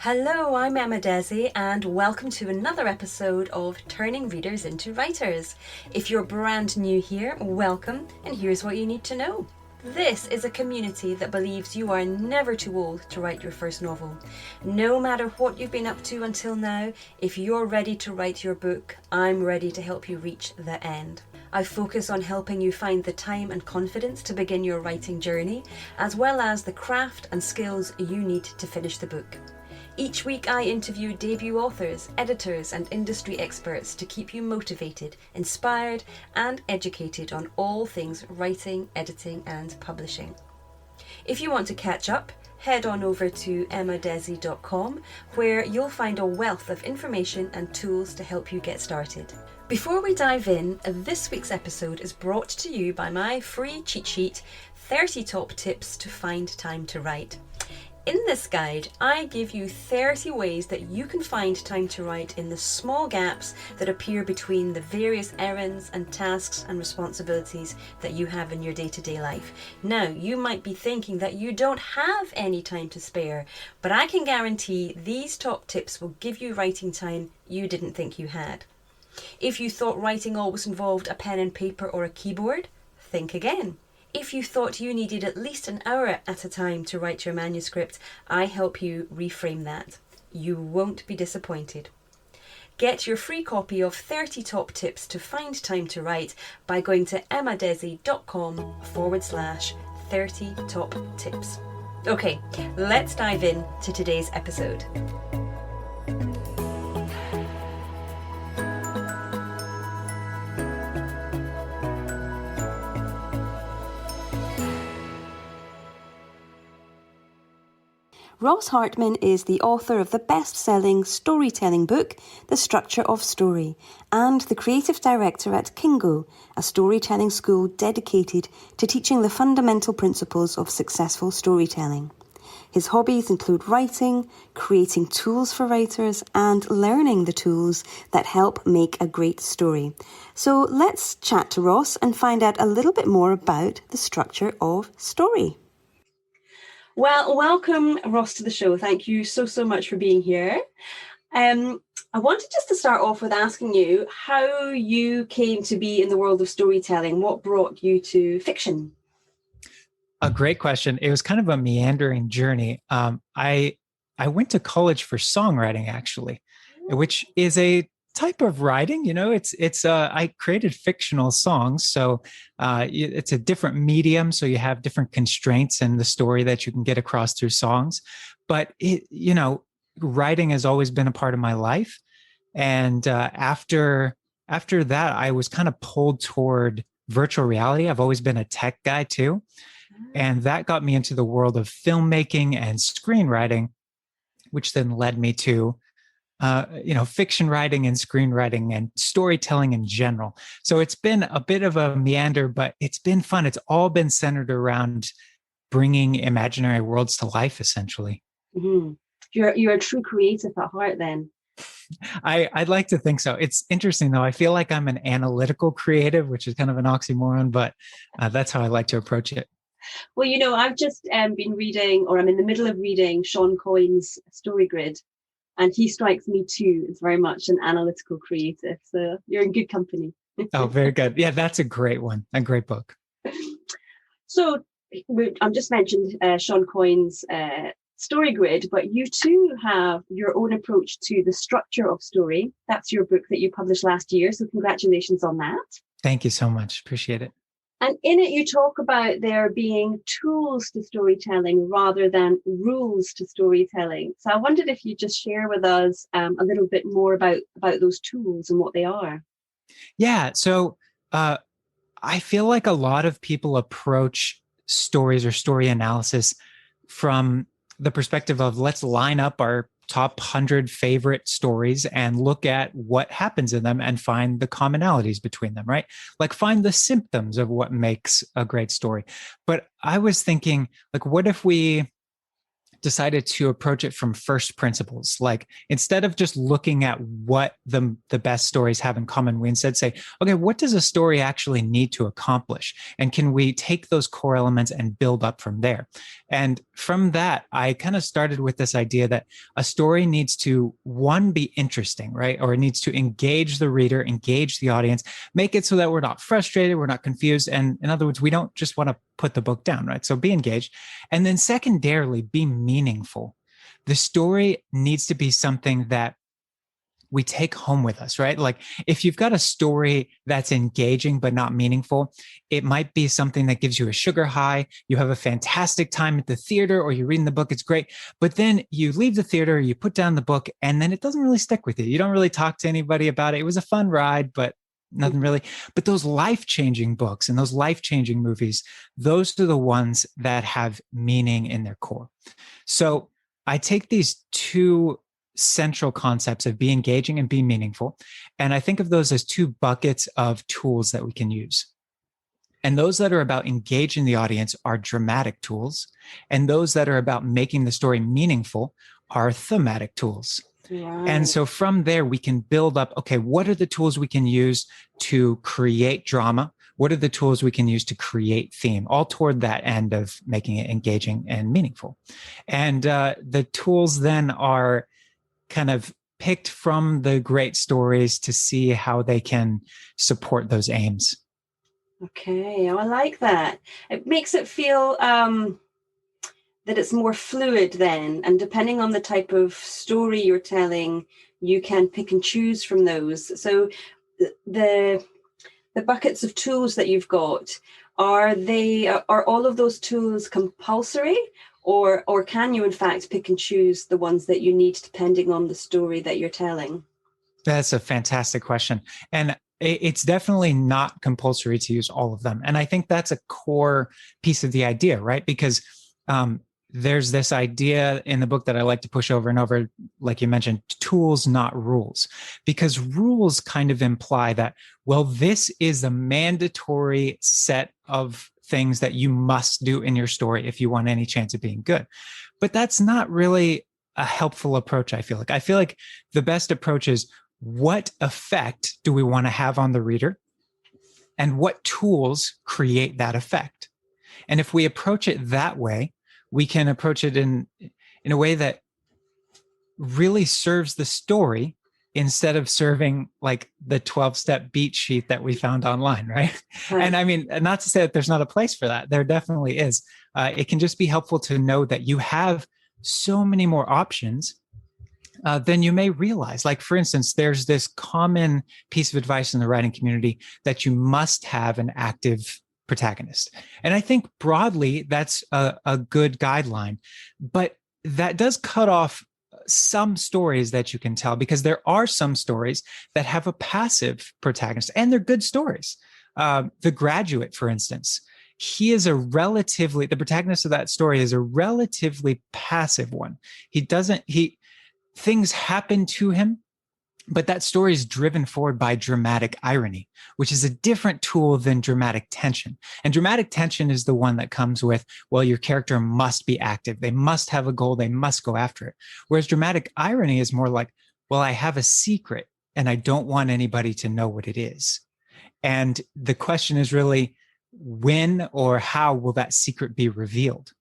Hello, I'm Emma Desi, and welcome to another episode of Turning Readers into Writers. If you're brand new here, welcome, and here's what you need to know. This is a community that believes you are never too old to write your first novel. No matter what you've been up to until now, if you're ready to write your book, I'm ready to help you reach the end. I focus on helping you find the time and confidence to begin your writing journey, as well as the craft and skills you need to finish the book. Each week I interview debut authors, editors and industry experts to keep you motivated, inspired and educated on all things writing, editing and publishing. If you want to catch up, head on over to emmadesi.com where you'll find a wealth of information and tools to help you get started. Before we dive in, this week's episode is brought to you by my free cheat sheet, 30 Top Tips to Find Time to Write. In this guide, I give you 30 ways that you can find time to write in the small gaps that appear between the various errands and tasks and responsibilities that you have in your day-to-day life. Now, you might be thinking that you don't have any time to spare, but I can guarantee these top tips will give you writing time you didn't think you had. If you thought writing always involved a pen and paper or a keyboard, think again. If you thought you needed at least an hour at a time to write your manuscript, I help you reframe that. You won't be disappointed. Get your free copy of 30 Top Tips to Find Time to Write by going to emmadesi.com/30 Top Tips. Okay, let's dive in to today's episode. Ross Hartmann is the author of the best-selling storytelling book, The Structure of Story, and the creative director at Kingo, a storytelling school dedicated to teaching the fundamental principles of successful storytelling. His hobbies include writing, creating tools for writers, and learning the tools that help make a great story. So let's chat to Ross and find out a little bit more about the structure of story. Well, welcome, Ross, to the show. Thank you so much for being here. I wanted just to start off with asking you how you came to be in the world of storytelling. What brought you to fiction? A great question. It was kind of a meandering journey. I went to college for songwriting, actually, which is a type of writing. You know, I created fictional songs, so it's a different medium, so you have different constraints in the story that you can get across through songs. But writing has always been a part of my life, and after that, I was kind of pulled toward virtual reality. I've always been a tech guy too, and that got me into the world of filmmaking and screenwriting, which then led me to fiction writing and screenwriting and storytelling in general. So it's been a bit of a meander, but it's been fun. It's all been centered around bringing imaginary worlds to life, essentially. Mm-hmm. You're a true creative at heart, then. I'd like to think so. It's interesting, though. I feel like I'm an analytical creative, which is kind of an oxymoron, but that's how I like to approach it. Well, I've just been reading, or I'm in the middle of reading Sean Coyne's Story Grid. And he strikes me too as very much an analytical creative. So you're in good company. Oh, very good. Yeah, that's a great one. A great book. So I've just mentioned Sean Coyne's Story Grid, but you too have your own approach to the structure of story. That's your book that you published last year. So congratulations on that. Thank you so much. Appreciate it. And in it, you talk about there being tools to storytelling rather than rules to storytelling. So I wondered if you'd just share with us a little bit more about those tools and what they are. Yeah. So I feel like a lot of people approach stories or story analysis from the perspective of let's line up our top 100 favorite stories and look at what happens in them and find the commonalities between them, right? Like find the symptoms of what makes a great story. But I was thinking, like, what if we decided to approach it from first principles. Like instead of just looking at what the best stories have in common, we instead say, okay, what does a story actually need to accomplish? And can we take those core elements and build up from there? And from that, I kind of started with this idea that a story needs to, one, be interesting, right? Or it needs to engage the reader, engage the audience, make it so that we're not frustrated, we're not confused. And in other words, we don't just want to put the book down, right? So be engaged. And then secondarily, be meaningful. The story needs to be something that we take home with us, right? Like if you've got a story that's engaging but not meaningful, it might be something that gives you a sugar high. You have a fantastic time at the theater or you're reading the book, it's great. But then you leave the theater, you put down the book, and then it doesn't really stick with you. You don't really talk to anybody about it. It was a fun ride, but nothing really. But those life-changing books and those life-changing movies, those are the ones that have meaning in their core. So I take these two central concepts of be engaging and be meaningful. And I think of those as two buckets of tools that we can use. And those that are about engaging the audience are dramatic tools. And those that are about making the story meaningful are thematic tools. Right. And so from there, we can build up, okay, what are the tools we can use to create drama? What are the tools we can use to create theme, all toward that end of making it engaging and meaningful? And the tools then are kind of picked from the great stories to see how they can support those aims. Okay, I like that. It makes it feel that it's more fluid then, and depending on the type of story you're telling, you can pick and choose from those. So the buckets of tools that you've got, are all of those tools compulsory? Or can you, in fact, pick and choose the ones that you need depending on the story that you're telling? That's a fantastic question. And it's definitely not compulsory to use all of them. And I think that's a core piece of the idea, right? Because there's this idea in the book that I like to push over and over, like you mentioned, tools, not rules, because rules kind of imply that, well, this is a mandatory set of things that you must do in your story if you want any chance of being good. But that's not really a helpful approach, I feel like. I feel like the best approach is, what effect do we want to have on the reader? And what tools create that effect? And if we approach it that way, we can approach it in a way that really serves the story instead of serving like the 12-step beat sheet that we found online, right? And I mean, not to say that there's not a place for that. There definitely is. It can just be helpful to know that you have so many more options than you may realize. Like, for instance, there's this common piece of advice in the writing community that you must have an active protagonist. And I think broadly, that's a good guideline. But that does cut off some stories that you can tell, because there are some stories that have a passive protagonist, and they're good stories. The Graduate, for instance, the protagonist of that story is a relatively passive one. Things happen to him, but that story is driven forward by dramatic irony, which is a different tool than dramatic tension. And dramatic tension is the one that comes with, well, your character must be active. They must have a goal. They must go after it. Whereas dramatic irony is more like, well, I have a secret and I don't want anybody to know what it is. And the question is really, when or how will that secret be revealed?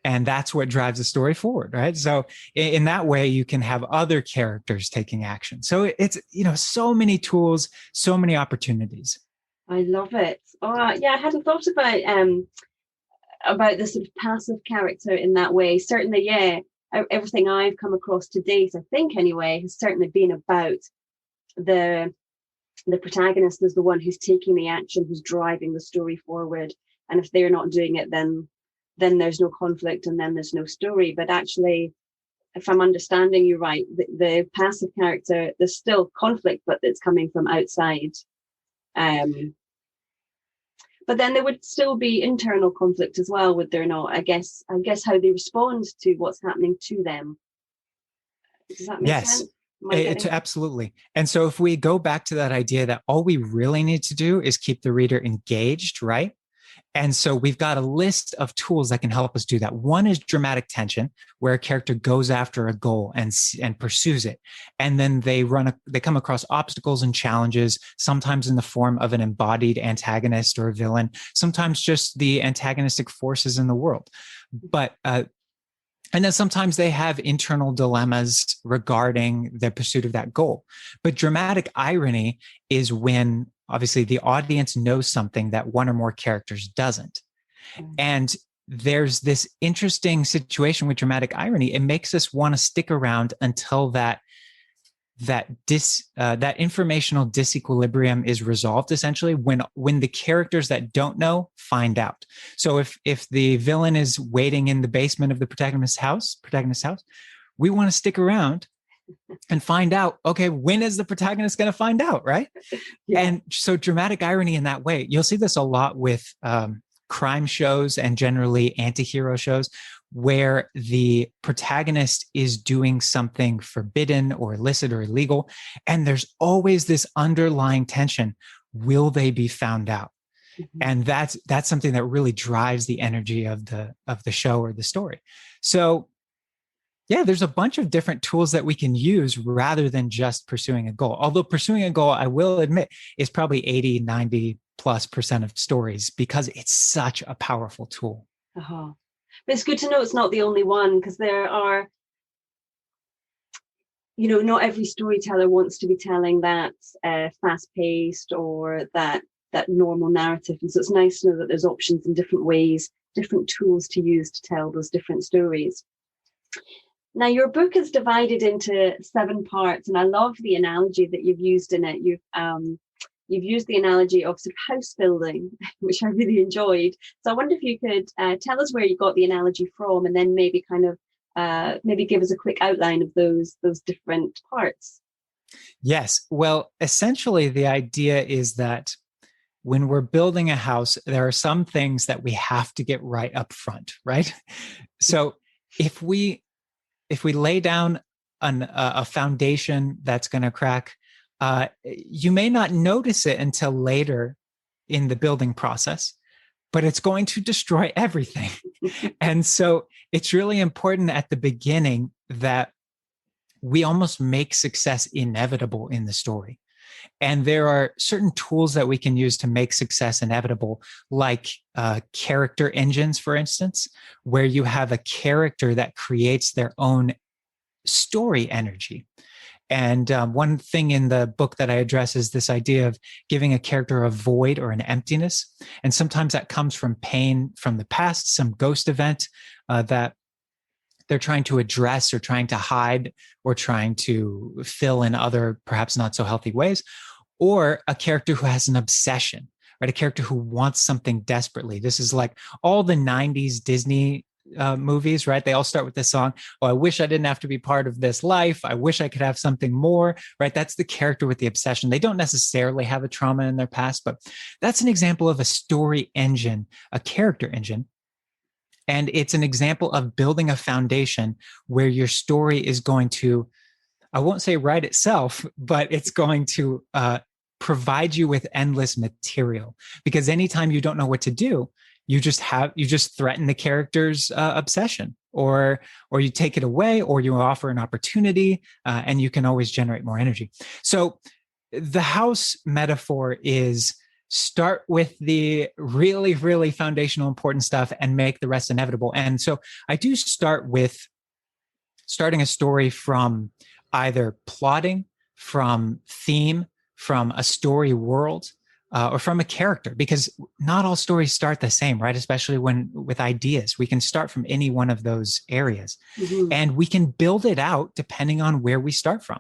And that's what drives the story forward, right? So in that way, you can have other characters taking action. So it's, so many tools, so many opportunities. I love it. Oh, yeah, I hadn't thought about the sort of passive character in that way. Certainly, yeah, everything I've come across to date, I think anyway, has certainly been about the protagonist is the one who's taking the action, who's driving the story forward. And if they're not doing it, then there's no conflict and then there's no story. But actually, if I'm understanding you right, the passive character, there's still conflict, but it's coming from outside. But then there would still be internal conflict as well, would there not? I guess how they respond to what's happening to them. Does that make sense? It's absolutely. And so if we go back to that idea that all we really need to do is keep the reader engaged, right? And so we've got a list of tools that can help us do that. One is dramatic tension, where a character goes after a goal and pursues it. And then they come across obstacles and challenges, sometimes in the form of an embodied antagonist or a villain, sometimes just the antagonistic forces in the world. But and then sometimes they have internal dilemmas regarding the pursuit of that goal. But dramatic irony is when obviously the audience knows something that one or more characters doesn't. And there's this interesting situation with dramatic irony. It makes us want to stick around until that informational disequilibrium is resolved, essentially when the characters that don't know find out. So if the villain is waiting in the basement of the protagonist's house, we want to stick around and find out, okay, when is the protagonist going to find out, right? Yeah. And so dramatic irony in that way, you'll see this a lot with crime shows and generally anti-hero shows, where the protagonist is doing something forbidden or illicit or illegal. And there's always this underlying tension. Will they be found out? Mm-hmm. And that's something that really drives the energy of the show or the story. So yeah, there's a bunch of different tools that we can use rather than just pursuing a goal. Although pursuing a goal, I will admit, is probably 80-90+% of stories because it's such a powerful tool. Uh-huh. But it's good to know it's not the only one, because there are, not every storyteller wants to be telling that fast-paced or that normal narrative. And so it's nice to know that there's options and different ways, different tools to use to tell those different stories. Now, your book is divided into 7 parts, and I love the analogy that you've used in it. You've used the analogy of sort of house building, which I really enjoyed. So I wonder if you could tell us where you got the analogy from, and then maybe kind of maybe give us a quick outline of those different parts. Yes. Well, essentially, the idea is that when we're building a house, there are some things that we have to get right up front, right? So if we lay down a foundation that's going to crack, you may not notice it until later in the building process, but it's going to destroy everything. And so it's really important at the beginning that we almost make success inevitable in the story. And there are certain tools that we can use to make success inevitable, like character engines, for instance, where you have a character that creates their own story energy. And one thing in the book that I address is this idea of giving a character a void or an emptiness. And sometimes that comes from pain from the past, some ghost event that they're trying to address or trying to hide or trying to fill in other perhaps not so healthy ways, or a character who has an obsession, right? A character who wants something desperately. This is like all the 90s Disney movies, right? They all start with this song. Oh, I wish I didn't have to be part of this life. I wish I could have something more, right? That's the character with the obsession. They don't necessarily have a trauma in their past, but that's an example of a story engine, a character engine. And it's an example of building a foundation where your story is going to, I won't say write itself, but it's going to provide you with endless material. Because anytime you don't know what to do, you just threaten the character's obsession, or you take it away, or you offer an opportunity, and you can always generate more energy. So the house metaphor is start with the really, really foundational important stuff and make the rest inevitable. And so I do start with starting a story from either plotting, from theme, from a story world, or from a character, because not all stories start the same, right? Especially with ideas, we can start from any one of those areas, and we can build it out depending on where we start from.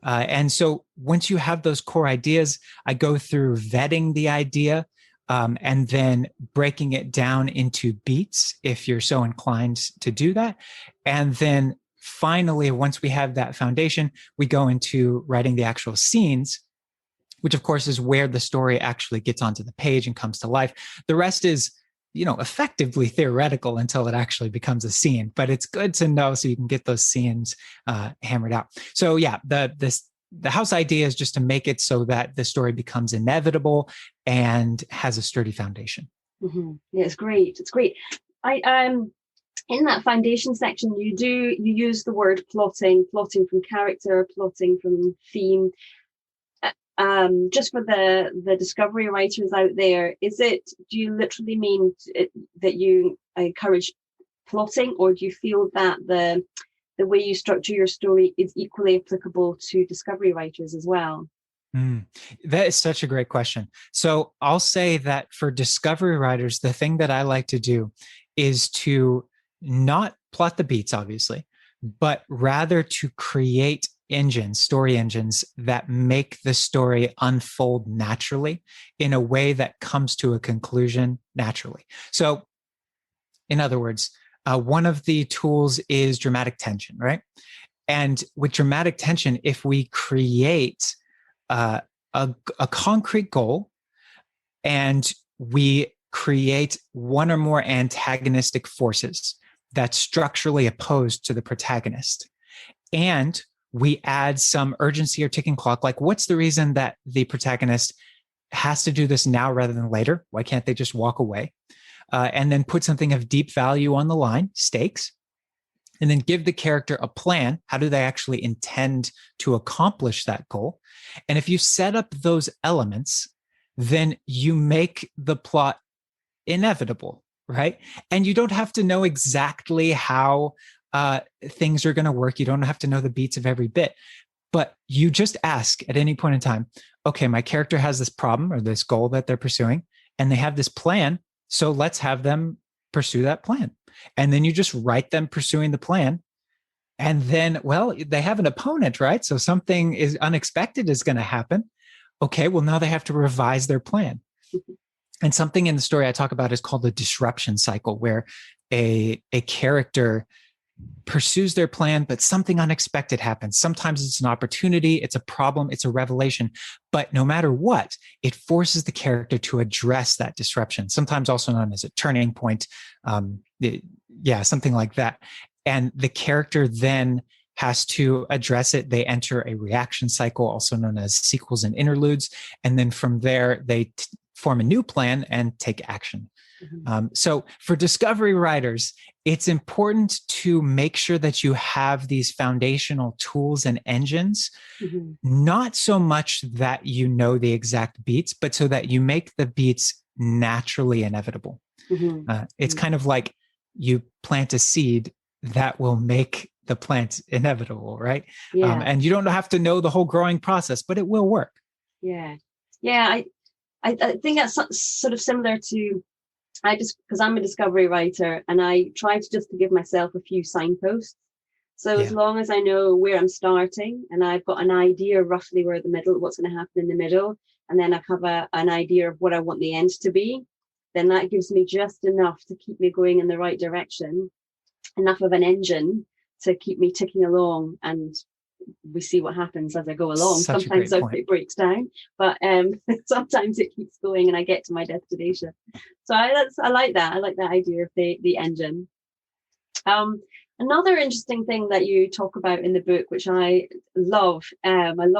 And so once you have those core ideas, I go through vetting the idea, and then breaking it down into beats, if you're so inclined to do that. And then finally, once we have that foundation, we go into writing the actual scenes, which of course is where the story actually gets onto the page and comes to life. The rest is, effectively theoretical until it actually becomes a scene, but it's good to know so you can get those scenes hammered out. So yeah, the house idea is just to make it so that the story becomes inevitable and has a sturdy foundation. Yeah, it's great. It's great. I in that foundation section, you use the word plotting from character, plotting from theme. Just for the discovery writers out there, do you literally mean that you encourage plotting, or do you feel that the way you structure your story is equally applicable to discovery writers as well? That is such a great question. So I'll say that for discovery writers, the thing that I like to do is to not plot the beats, obviously, but rather to create engines, story engines that make the story unfold naturally in a way that comes to a conclusion naturally. So, in other words, one of the tools is dramatic tension, right? And with dramatic tension, if we create uh, a concrete goal and we create one or more antagonistic forces that's structurally opposed to the protagonist, and we add some urgency or ticking clock, like what's the reason that the protagonist has to do this now rather than later? Why can't they just walk away? And then put something of deep value on the line, stakes, and then give the character a plan. How do they actually intend to accomplish that goal? And if you set up those elements, then you make the plot inevitable, right? And you don't have to know exactly how things are going to work. You don't have to know the beats of every bit, but you just ask at any point in time, okay, my character has this problem or this goal that they're pursuing, and they have this plan. So let's have them pursue that plan. And then you just write them pursuing the plan. And then, well, they have an opponent, right? So something is unexpected is going to happen. Okay, well, now they have to revise their plan. And something in the story I talk about is called the disruption cycle, where a character pursues their plan, but something unexpected happens. Sometimes it's an opportunity, it's a problem, it's a revelation. But no matter what, it forces the character to address that disruption, sometimes also known as a turning point. Something like that. And the character then has to address it. They enter a reaction cycle, also known as sequels and interludes. And then from there, they form a new plan and take action. So for discovery writers, it's important to make sure that you have these foundational tools and engines, not so much that you know the exact beats, but so that you make the beats naturally inevitable. It's kind of like you plant a seed that will make the plant inevitable, right? Yeah. And you don't have to know the whole growing process, but it will work. Yeah. I think that's sort of similar to, because I'm a discovery writer, and I try to just to give myself a few signposts. So as long as I know where I'm starting and I've got an idea roughly where what's going to happen in the middle, and then I have an idea of what I want the end to be, then that gives me just enough to keep me going in the right direction, enough of an engine to keep me ticking along, and we see what happens as I go along. Sometimes it breaks down, but sometimes it keeps going and I get to my destination. So I like that. I like that idea of the engine. Another interesting thing that you talk about in the book, which I love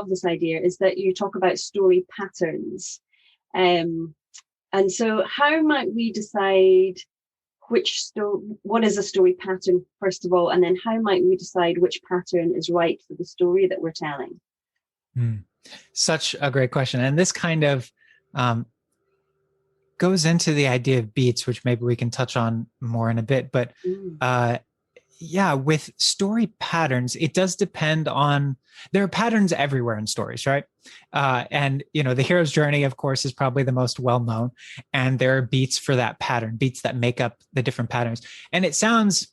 this idea, is that you talk about story patterns. And so how might we decide what is a story pattern, first of all, and then how might we decide which pattern is right for the story that we're telling? Such a great question. And this kind of goes into the idea of beats, which maybe we can touch on more in a bit. But with story patterns, it does depend on, there are patterns everywhere in stories, right? And, the hero's journey, of course, is probably the most well-known. And there are beats for that pattern, beats that make up the different patterns. And it sounds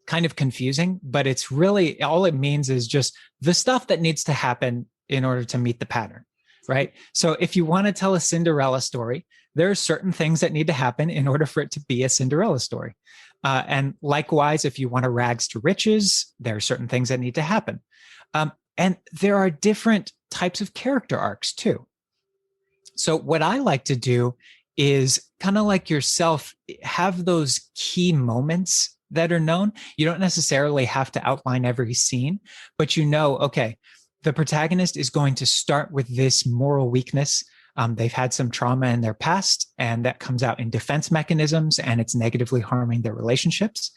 kind of confusing, but it's really, all it means is just the stuff that needs to happen in order to meet the pattern, right? So if you want to tell a Cinderella story, there are certain things that need to happen in order for it to be a Cinderella story. And likewise, if you want a rags to riches, there are certain things that need to happen. And there are different types of character arcs too. So what I like to do is kind of like yourself, have those key moments that are known. You don't necessarily have to outline every scene, but okay, the protagonist is going to start with this moral weakness. They've had some trauma in their past, and that comes out in defense mechanisms, and it's negatively harming their relationships.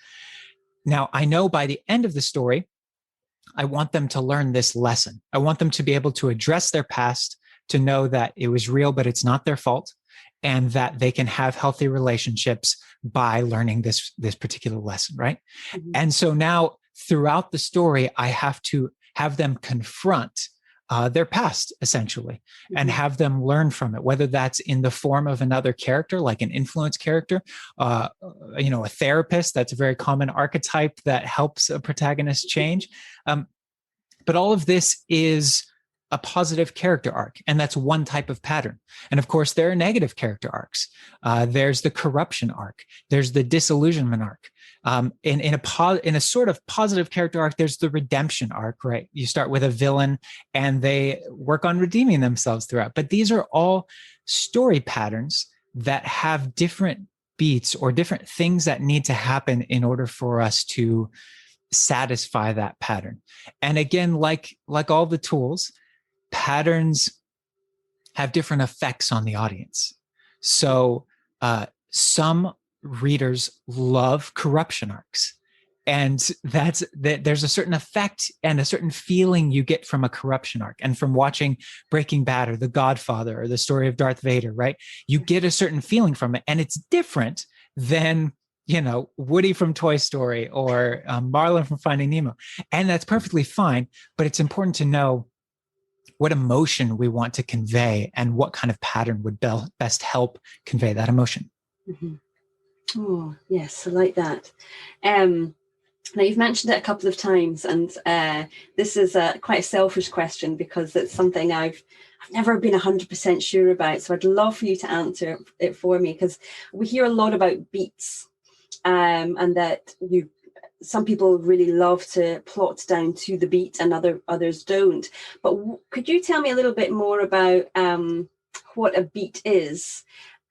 Now, I know by the end of the story, I want them to learn this lesson. I want them to be able to address their past, to know that it was real, but it's not their fault, and that they can have healthy relationships by learning this particular lesson, right? Mm-hmm. And so now throughout the story, I have to have them confront their past, essentially, mm-hmm. and have them learn from it, whether that's in the form of another character, like an influence character, a therapist. That's a very common archetype that helps a protagonist change. But all of this is a positive character arc, and that's one type of pattern. And of course, there are negative character arcs. There's the corruption arc. There's the disillusionment arc. In a sort of positive character arc, there's the redemption arc, right? You start with a villain, and they work on redeeming themselves throughout. But these are all story patterns that have different beats or different things that need to happen in order for us to satisfy that pattern. And again, like all the tools, patterns have different effects on the audience. So some readers love corruption arcs, and there's a certain effect and a certain feeling you get from a corruption arc. And from watching Breaking Bad or The Godfather or the story of Darth Vader, right? You get a certain feeling from it, and it's different than Woody from Toy Story or Marlin from Finding Nemo. And that's perfectly fine, but it's important to know what emotion we want to convey and what kind of pattern would best help convey that emotion. Mm-hmm. Oh, yes, I like that. Now, you've mentioned it a couple of times, and this is quite a selfish question because it's something I've never been 100% sure about. So I'd love for you to answer it for me, because we hear a lot about beats, and that some people really love to plot down to the beat and others don't. But could you tell me a little bit more about what a beat is?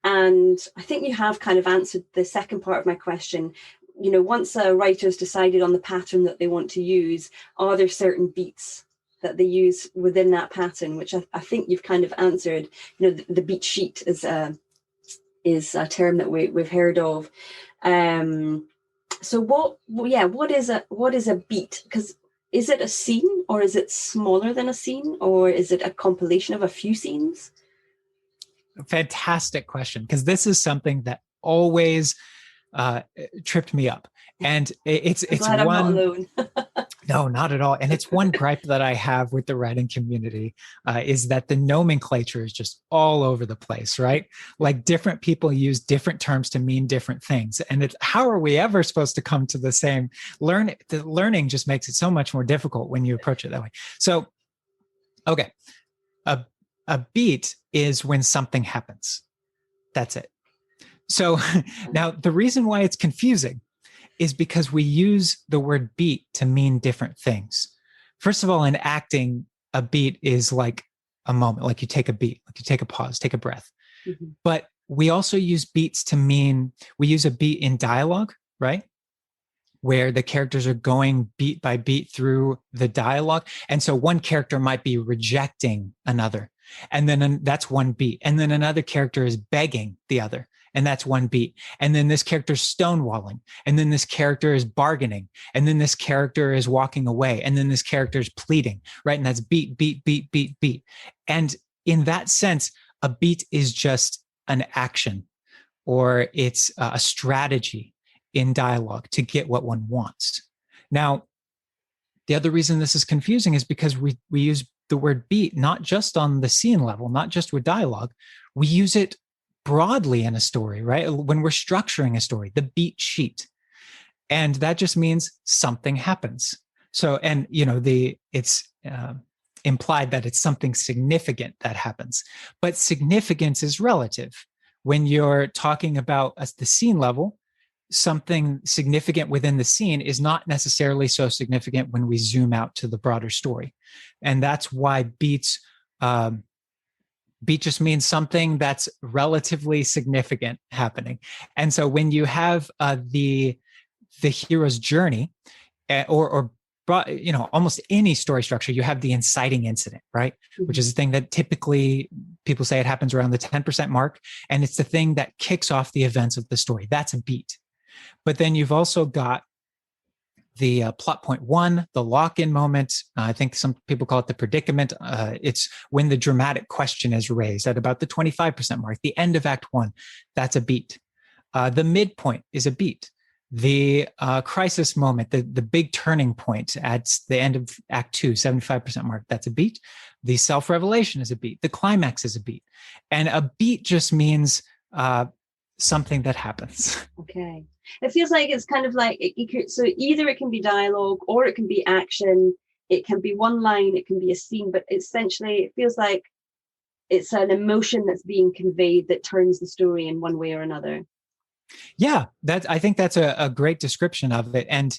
And I think you have kind of answered the second part of my question. Once a writer's decided on the pattern that they want to use, are there certain beats that they use within that pattern, which I think you've kind of answered. The beat sheet is a term that we've heard of. So what is a beat? Because is it a scene, or is it smaller than a scene, or is it a compilation of a few scenes? Fantastic question, because this is something that always tripped me up, and it's glad one. I'm not alone. No, not at all. And it's one gripe that I have with the writing community is that the nomenclature is just all over the place, right? Like different people use different terms to mean different things. And how are we ever supposed to come to the same learning? The learning just makes it so much more difficult when you approach it that way. So, okay. A beat is when something happens. That's it. So now the reason why it's confusing is because we use the word beat to mean different things. First of all, in acting, a beat is like a moment, like you take a beat, like you take a pause, take a breath. Mm-hmm. But we also use beats to mean, we use a beat in dialogue, right? Where the characters are going beat by beat through the dialogue. And so one character might be rejecting another, and then that's one beat. And then another character is begging the other, and that's one beat. And then this character's stonewalling. And then this character is bargaining. And then this character is walking away. And then this character is pleading, right? And that's beat, beat, beat, beat, beat. And in that sense, a beat is just an action, or it's a strategy in dialogue to get what one wants. Now, the other reason this is confusing is because we use the word beat not just on the scene level, not just with dialogue. We use it broadly in a story, right? When we're structuring a story, the beat sheet. And that just means something happens. So, and it's implied that it's something significant that happens, but significance is relative. When you're talking about the scene level, something significant within the scene is not necessarily so significant when we zoom out to the broader story. And that's why beat just means something that's relatively significant happening. And so when you have the hero's journey, or almost any story structure, you have the inciting incident, right? Mm-hmm. Which is a thing that typically people say it happens around the 10% mark, and it's the thing that kicks off the events of the story. That's a beat. But then you've also got the plot point one, the lock-in moment. I think some people call it the predicament. It's when the dramatic question is raised at about the 25% mark, the end of Act One. That's a beat. The midpoint is a beat. The crisis moment, the big turning point at the end of Act Two, 75% mark, that's a beat. The self-revelation is a beat. The climax is a beat. And a beat just means something that happens. Okay. It feels like it's kind of like, so either it can be dialogue or it can be action. It can be one line, it can be a scene, but essentially it feels like it's an emotion that's being conveyed that turns the story in one way or another. Yeah, I think that's a great description of it. And,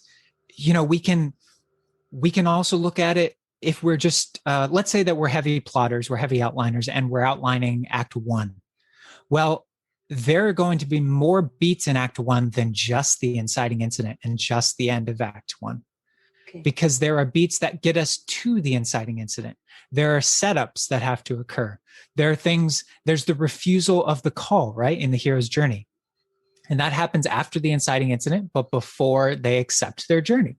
we can also look at it if we're just, let's say that we're heavy plotters, we're heavy outliners, and we're outlining Act One. Well, there are going to be more beats in Act One than just the inciting incident and just the end of Act One. Okay. Because there are beats that get us to the inciting incident. There are setups that have to occur. There's the refusal of the call, right, in the hero's journey. And that happens after the inciting incident, but before they accept their journey.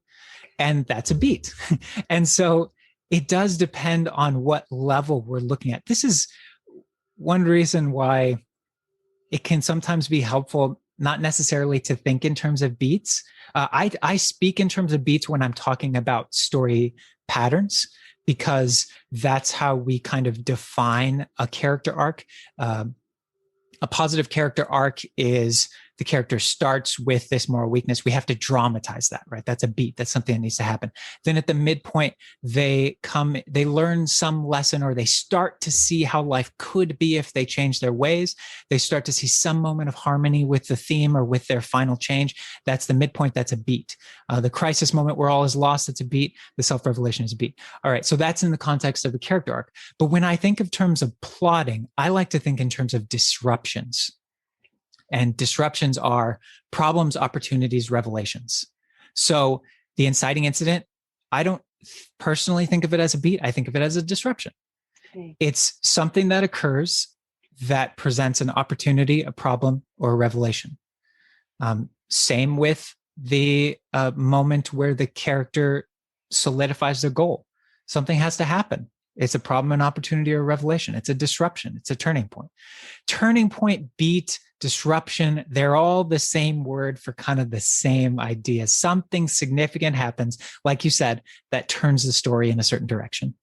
And that's a beat. And so it does depend on what level we're looking at. This is one reason why it can sometimes be helpful, not necessarily to think in terms of beats. I speak in terms of beats when I'm talking about story patterns, because that's how we kind of define a character arc. A positive character arc is the character starts with this moral weakness. We have to dramatize that, right? That's a beat. That's something that needs to happen. Then at the midpoint, they learn some lesson, or they start to see how life could be if they change their ways. They start to see some moment of harmony with the theme or with their final change. That's the midpoint. That's a beat. The crisis moment where all is lost, that's a beat. The self-revelation is a beat. All right. So that's in the context of the character arc. But when I think of terms of plotting, I like to think in terms of disruptions. And disruptions are problems, opportunities, revelations. So the inciting incident, I don't personally think of it as a beat. I think of it as a disruption. Okay. It's something that occurs that presents an opportunity, a problem, or a revelation. Same with the moment where the character solidifies their goal. Something has to happen. It's a problem, an opportunity, or a revelation. It's a disruption. It's a turning point. Turning point, beat, disruption, they're all the same word for kind of the same idea. Something significant happens, like you said, that turns the story in a certain direction.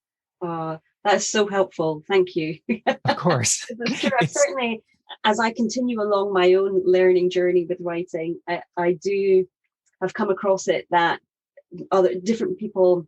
That's so helpful. Thank you. Of course. It's true. Certainly, as I continue along my own learning journey with writing, I've come across it that other different people,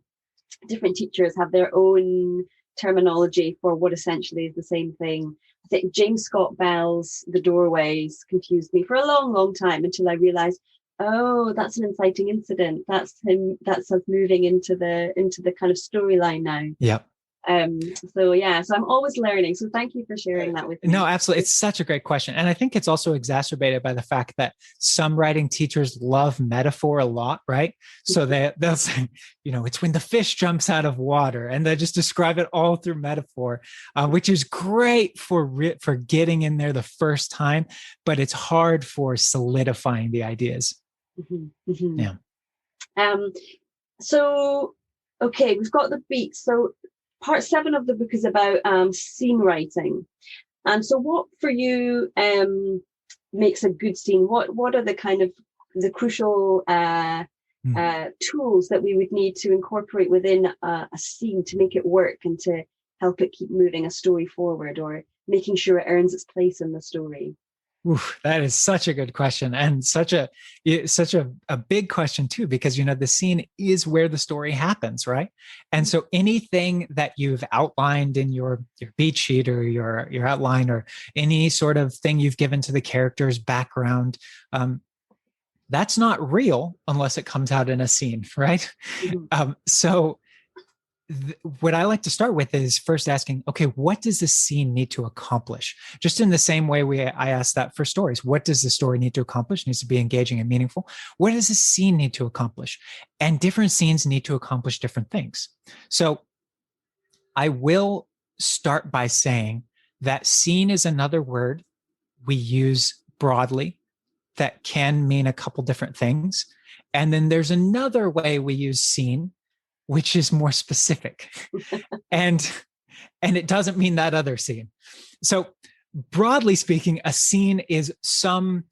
different teachers have their own terminology for what essentially is the same thing. I think James Scott Bell's The Doorways confused me for a long, long time until I realized, oh, that's an inciting incident. That's him. That's us moving into the kind of storyline now. Yep. So I'm always learning. So thank you for sharing that with me. No, absolutely. It's such a great question. And I think it's also exacerbated by the fact that some writing teachers love metaphor a lot, right? So they'll say, it's when the fish jumps out of water, and they just describe it all through metaphor, which is great for getting in there the first time, but it's hard for solidifying the ideas. Mm-hmm, mm-hmm. Yeah. So, okay, we've got the beats. So Part 7 of the book is about scene writing. And so what for you makes a good scene? What are the kind of the crucial tools that we would need to incorporate within a scene to make it work and to help it keep moving a story forward, or making sure it earns its place in the story? Oof, that is such a good question, and such a big question too, because the scene is where the story happens, right? And so anything that you've outlined in your beat sheet or your outline, or any sort of thing you've given to the character's background, that's not real unless it comes out in a scene, right? Mm-hmm. So what I like to start with is first asking, okay, what does the scene need to accomplish? Just in the same way I ask that for stories. What does the story need to accomplish? It needs to be engaging and meaningful. What does the scene need to accomplish? And different scenes need to accomplish different things. So I will start by saying that scene is another word we use broadly that can mean a couple different things. And then there's another way we use scene, which is more specific. and it doesn't mean that other scene. So broadly speaking, a scene is some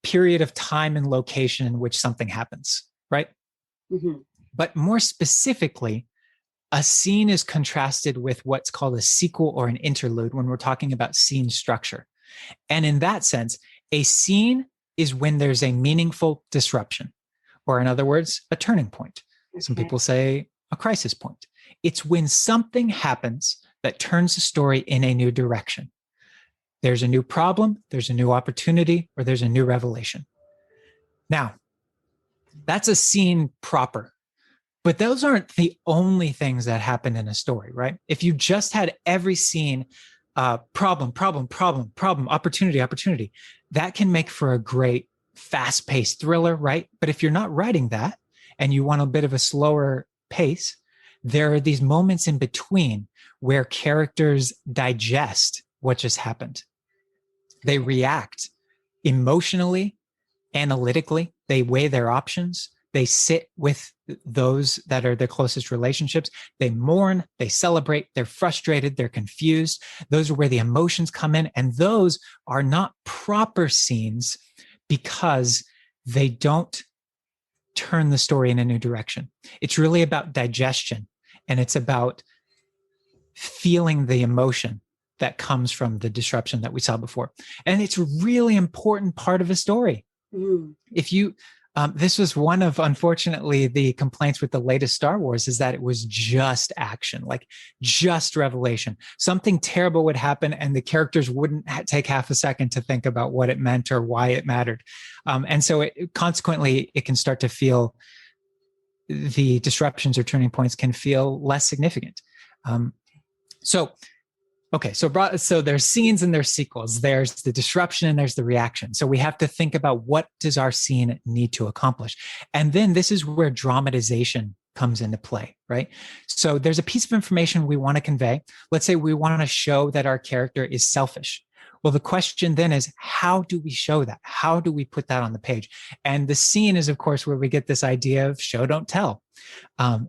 period of time and location in which something happens, right? Mm-hmm. But more specifically, a scene is contrasted with what's called a sequel or an interlude when we're talking about scene structure. And in that sense, a scene is when there's a meaningful disruption, or in other words, a turning point. Okay. Some people say a crisis point. It's when something happens that turns the story in a new direction. There's a new problem, there's a new opportunity, or there's a new revelation. Now, that's a scene proper. But those aren't the only things that happen in a story, right? If you just had every scene, problem, opportunity, that can make for a great fast-paced thriller, right? But if you're not writing that and you want a bit of a slower pace, there are these moments in between where characters digest what just happened. They react emotionally, analytically, they weigh their options. They sit with those that are their closest relationships. They mourn, they celebrate, they're frustrated, they're confused. Those are where the emotions come in. And those are not proper scenes because they don't turn the story in a new direction. It's really about digestion, and it's about feeling the emotion that comes from the disruption that we saw before. And it's a really important part of a story. Mm. If you... this was one of, unfortunately, the complaints with the latest Star Wars is that it was just action, like just revelation. Something terrible would happen and the characters wouldn't take half a second to think about what it meant or why it mattered. And so consequently, it can start to feel, the disruptions or turning points can feel less significant. So there's scenes and there's sequels. There's the disruption and there's the reaction. So we have to think about, what does our scene need to accomplish? And then this is where dramatization comes into play, right? So there's a piece of information we want to convey. Let's say we want to show that our character is selfish. Well, the question then is, how do we show that? How do we put that on the page? And the scene is, of course, where we get this idea of show, don't tell.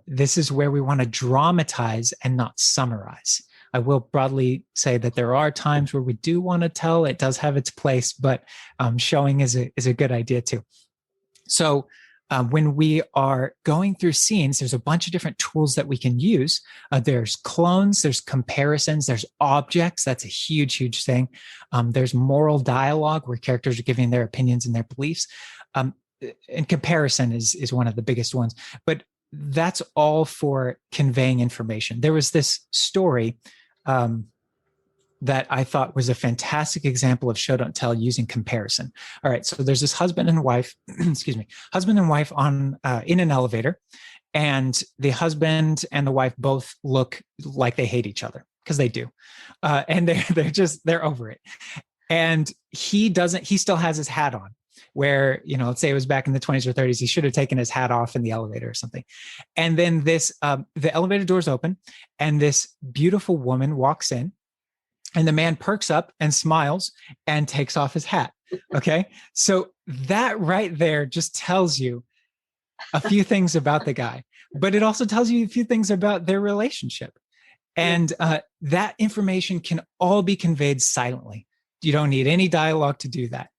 This is where we want to dramatize and not summarize. I will broadly say that there are times where we do want to tell. It does have its place, but showing is a good idea too. So when we are going through scenes, there's a bunch of different tools that we can use. There's clones, there's comparisons, there's objects. That's a huge, huge thing. There's moral dialogue where characters are giving their opinions and their beliefs. And comparison is one of the biggest ones. But that's all for conveying information. There was this story that I thought was a fantastic example of show, don't tell using comparison. All right. So there's this husband and wife, husband and wife on in an elevator, and the husband and the wife both look like they hate each other, because they do. And they're over it. And he still has his hat on, where, let's say it was back in the 20s or 30s, he should have taken his hat off in the elevator or something. And then the elevator doors open and this beautiful woman walks in, and the man perks up and smiles and takes off his hat. Okay. So that right there just tells you a few things about the guy, but it also tells you a few things about their relationship. And that information can all be conveyed silently. You don't need any dialogue to do that.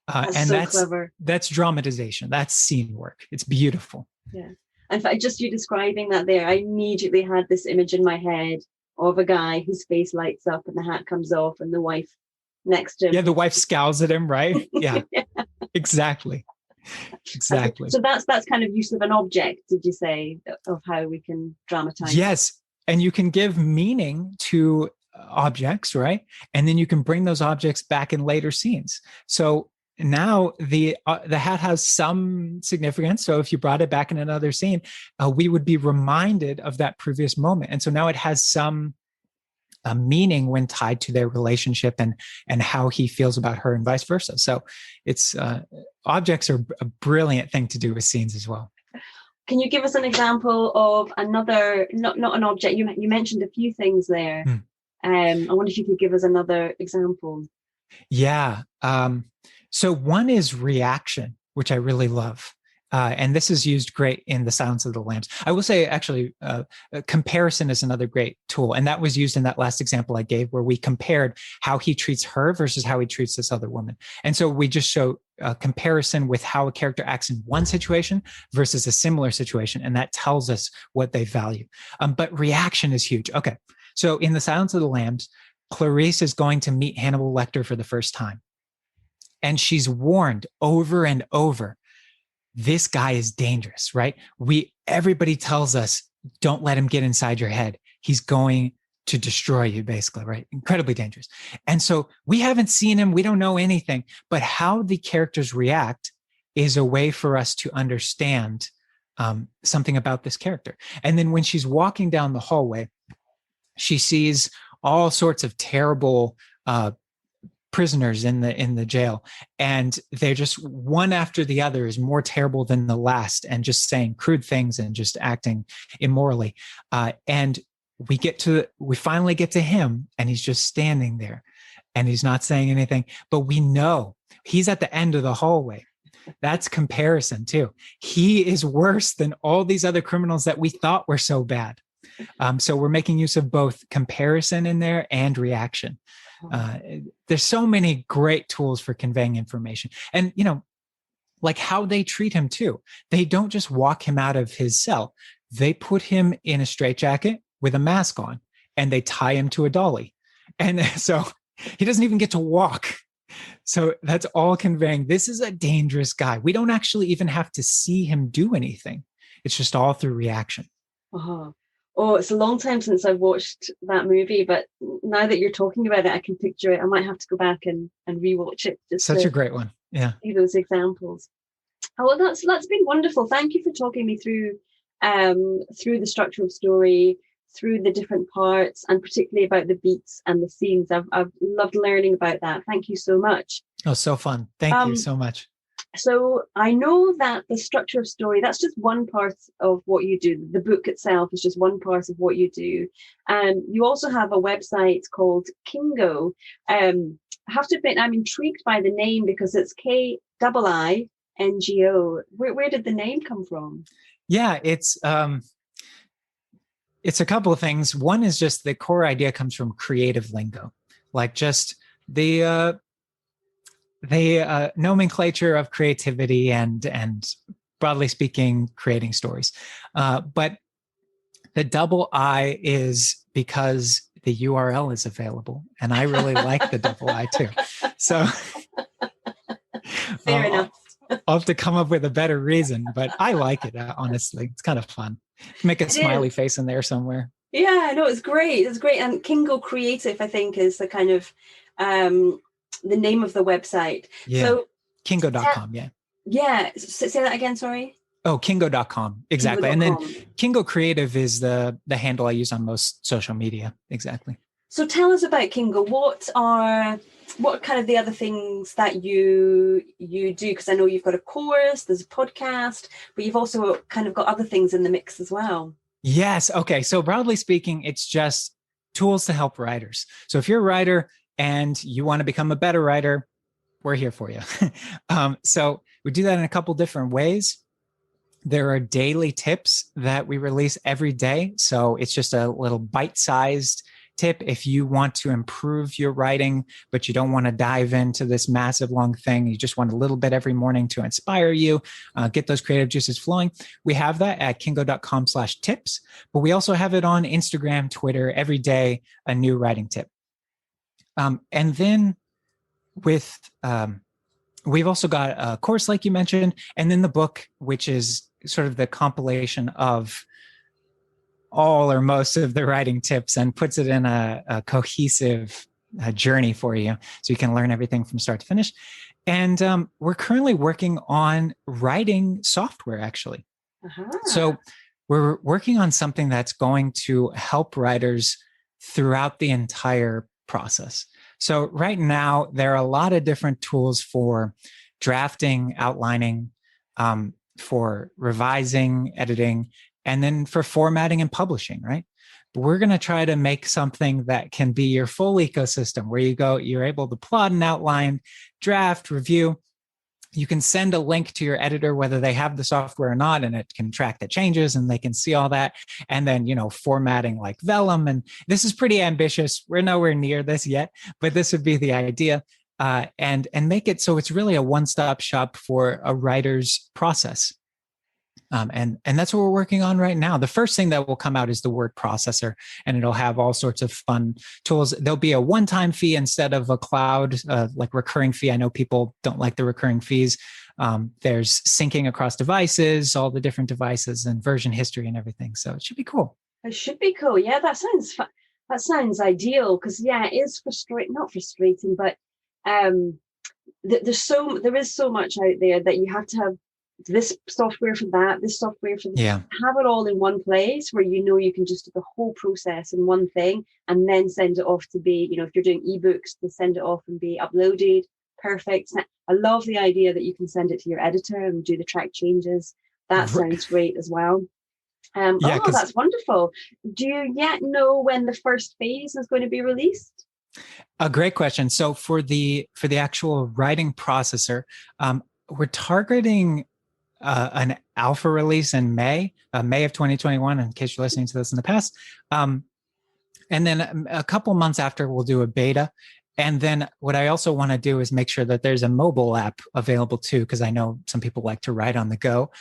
That's clever. That's dramatization. That's scene work. It's beautiful. Yeah. In fact, just you describing that there, I immediately had this image in my head of a guy whose face lights up and the hat comes off and the wife next to him. Yeah, the wife scowls at him, right? Yeah, yeah. Exactly. So that's kind of use of an object, did you say, of how we can dramatize? Yes. And you can give meaning to objects, right? And then you can bring those objects back in later scenes. So now the hat has some significance. So if you brought it back in another scene, we would be reminded of that previous moment. And so now it has some meaning when tied to their relationship and how he feels about her and vice versa. So it's objects are a brilliant thing to do with scenes as well. Can you give us an example of another, not an object? You mentioned a few things there. I wonder if you could give us another example. Yeah. So one is reaction, which I really love. And this is used great in The Silence of the Lambs. I will say, actually, comparison is another great tool. And that was used in that last example I gave, where we compared how he treats her versus how he treats this other woman. And so we just show a comparison with how a character acts in one situation versus a similar situation. And that tells us what they value. But reaction is huge. Okay. So in The Silence of the Lambs, Clarice is going to meet Hannibal Lecter for the first time. And she's warned over and over, this guy is dangerous, right? Everybody tells us, don't let him get inside your head. He's going to destroy you, basically, right? Incredibly dangerous. And so we haven't seen him. We don't know anything, but how the characters react is a way for us to understand something about this character. And then when she's walking down the hallway, she sees all sorts of terrible prisoners in the jail, and they're just one after the other is more terrible than the last, and just saying crude things and just acting immorally. And we finally get to him, and he's just standing there, and he's not saying anything, but we know he's at the end of the hallway. That's comparison too. He is worse than all these other criminals that we thought were so bad. So we're making use of both comparison in there and reaction. There's so many great tools for conveying information, and like how they treat him too. They don't just walk him out of his cell. They put him in a straitjacket with a mask on, and they tie him to a dolly, and so he doesn't even get to walk. So that's all conveying, this is a dangerous guy. We don't actually even have to see him do anything. It's just all through reaction. Uh-huh. Oh, it's a long time since I've watched that movie, but now that you're talking about it, I can picture it. I might have to go back and rewatch it. Such a great one. Yeah. See those examples. Oh, well, that's been wonderful. Thank you for talking me through the structure of story, through the different parts, and particularly about the beats and the scenes. I've loved learning about that. Thank you so much. Oh, so fun. Thank you so much. So I know that the structure of story, that's just one part of what you do. The book itself is just one part of what you do. And you also have a website called Kingo. I have to admit, I'm intrigued by the name because it's KIINGO. Where did the name come from? Yeah, it's a couple of things. One is just the core idea comes from creative lingo, like just the nomenclature of creativity and broadly speaking, creating stories. But the double I is because the URL is available, and I really like the double I too. So Fair enough. I'll have to come up with a better reason, but I like it, honestly. It's kind of fun. Make a smiley face in there somewhere. Yeah, no, it's great. It's great. And Kingo Creative, I think, is the kind of the name of the website. Yeah. So Kingo.com. Yeah. Yeah. Say that again. Sorry. Oh, Kingo.com. Exactly. Kingo.com. And then Kingo Creative is the handle I use on most social media. Exactly. So tell us about Kingo. What are kind of the other things that you do? Because I know you've got a course, there's a podcast, but you've also kind of got other things in the mix as well. Yes. Okay. So broadly speaking, it's just tools to help writers. So if you're a writer and you want to become a better writer, we're here for you. So we do that in a couple different ways. There are daily tips that we release every day. So it's just a little bite-sized tip if you want to improve your writing, but you don't want to dive into this massive long thing. You just want a little bit every morning to inspire you, get those creative juices flowing. We have that at kingo.com/tips, but we also have it on Instagram, Twitter, every day, a new writing tip. And then we've also got a course, like you mentioned, and then the book, which is sort of the compilation of all or most of the writing tips and puts it in a cohesive journey for you, so you can learn everything from start to finish. And we're currently working on writing software, actually. Uh-huh. So we're working on something that's going to help writers throughout the entire process. So right now, there are a lot of different tools for drafting, outlining, for revising, editing, and then for formatting and publishing, right? we're going to try to make something that can be your full ecosystem where you're able to plot an outline, draft, review. You can send a link to your editor, whether they have the software or not, and it can track the changes and they can see all that. And then, formatting like Vellum. And this is pretty ambitious. We're nowhere near this yet, but this would be the idea. And make it so it's really a one-stop shop for a writer's process. And that's what we're working on right now. The first thing that will come out is the word processor, and it'll have all sorts of fun tools. There'll be a one-time fee instead of a cloud, like recurring fee. I know people don't like the recurring fees. There's syncing across devices, all the different devices, and version history and everything. So it should be cool. It should be cool. Yeah, that sounds ideal, because it is not frustrating, but there is so much out there that you have to have this software for that, this software for this. Yeah. Have it all in one place where you can just do the whole process in one thing and then send it off to be, if you're doing ebooks, to send it off and be uploaded. Perfect. I love the idea that you can send it to your editor and do the track changes. That sounds great as well. That's wonderful. Do you yet know when the first phase is going to be released? A great question. So for the actual writing processor, we're targeting an alpha release in May of 2021, in case you're listening to this in the past. And then a couple months after, we'll do a beta. And then what I also want to do is make sure that there's a mobile app available too, because I know some people like to write on the go.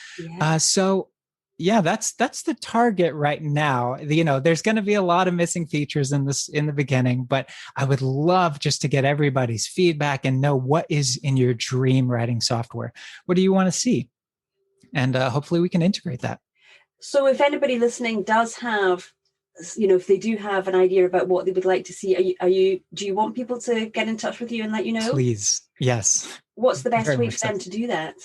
Yeah. That's the target right now. There's going to be a lot of missing features in the beginning, but I would love just to get everybody's feedback and know what is in your dream writing software. What do you want to see? And hopefully we can integrate that. So if anybody listening does have, if they do have an idea about what they would like to see, do you want people to get in touch with you and let you know? Please. Yes. What's the best way for them to do that?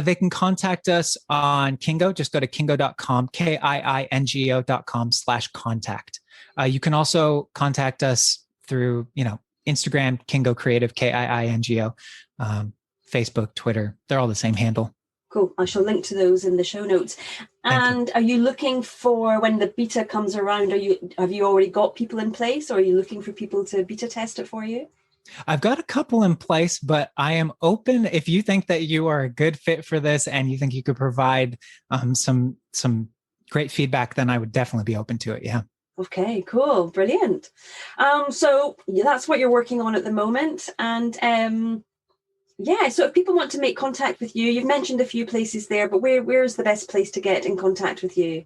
They can contact us on Kingo. Just go to kingo.com, kiingo.com/contact. You can also contact us through, Instagram, Kingo Creative, KIINGO, Facebook, Twitter. They're all the same handle. Cool. I shall link to those in the show notes. And are you looking for, when the beta comes around, have you already got people in place, or are you looking for people to beta test it for you? I've got a couple in place, but I am open. If you think that you are a good fit for this and you think you could provide some great feedback, then I would definitely be open to it. Yeah. Okay, cool. Brilliant. So that's what you're working on at the moment. And so if people want to make contact with you, you've mentioned a few places there, but where's the best place to get in contact with you?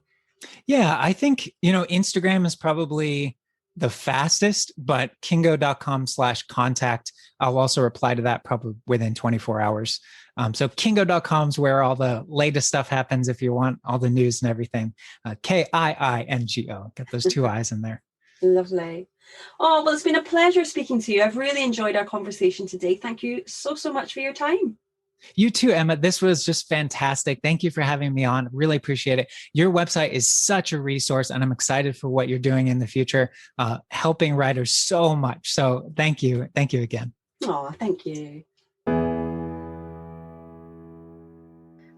Yeah, I think, Instagram is probably the fastest, but kingo.com/contact. I'll also reply to that probably within 24 hours. So kingo.com is where all the latest stuff happens if you want all the news and everything. KIINGO. Get those two I's in there. Lovely. Oh, well, it's been a pleasure speaking to you. I've really enjoyed our conversation today. Thank you so much for your time. You too, Emma. This was just fantastic. Thank you for having me on. Really appreciate it. Your website is such a resource, and I'm excited for what you're doing in the future, helping writers so much. So thank you. Thank you again. Oh, thank you.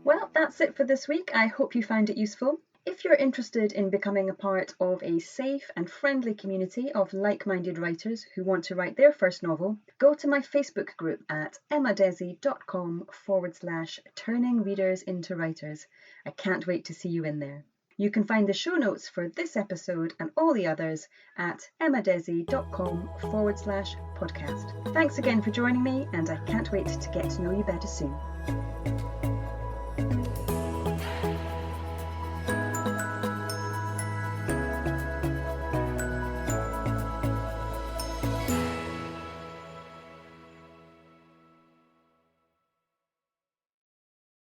Well, that's it for this week. I hope you found it useful. If you're interested in becoming a part of a safe and friendly community of like-minded writers who want to write their first novel, go to my Facebook group at emmadesi.com/turning readers into writers. I can't wait to see you in there. You can find the show notes for this episode and all the others at emmadesi.com/podcast. Thanks again for joining me, and I can't wait to get to know you better soon.